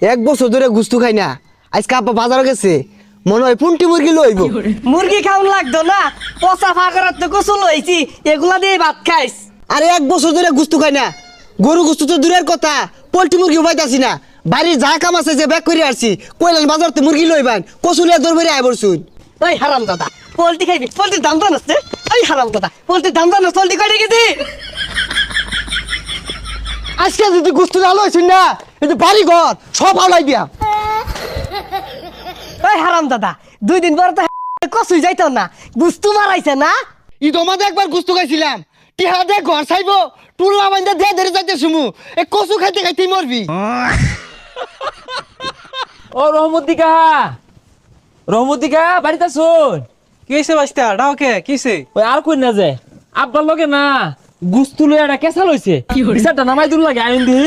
এক বছর ধরে গুস্তু খাই না, আজকে আব্বা বাজারে গেছে, মনে হয় পুন্টি মুরগি লইব। মুরগি খাওন লাগতো না, পচা ফাঁকরাত তো গোসল হয়েছি, এগুলা দিয়ে ভাত খাইস। আরে এক বছর ধরে গুস্তু খাই না, গরু গুস্তু তো দূরের কথা, পোল্ট্রি মুরগি পাইতাছি না। বাড়ির যা কাম আছে যে ব্যাগ করে আসছি, কইলেন বাজারতে মুরগি লইবেন, কচুলিয়া দৌড় বেরিয়ে আয় বলছুন। ওই হারাম দাদা, পোল্ট্রি খাইবি, পোল্ট্রির দাম জানাস? ওই হারাম দাদা, পোল্ট্রির দাম জানাস? পোল্ট্রি কয়টা কেজি? আজকে যদি গুস্তু না লইছুন না, কিন্তু বাড়ি ঘর সব হাওলাই দিয়া। ওই হারাম দাদা, 2 দিন পর তো কসুই যাইতো না, গুস্তু মারাইছে না? ঈদ আমাদের একবার গুস্তু খাইছিলাম, টিহা দে ঘর চাইবো, টুল্লা বাইন্দা দে ধরে যাইতে শুমু, এ কচু খাইতে খাইতেই মরবি। ও রহমতিকা, রহমতিকা বাড়িতে শুন। কি হয়েছে বাস্তা ডাওকে কিছে? ওই আর কই না যে আব্বার লগে না গুস্তু লয়ে একটা কেসা লইছে, বিচারটা নামাই দূর লাগে আইন দি।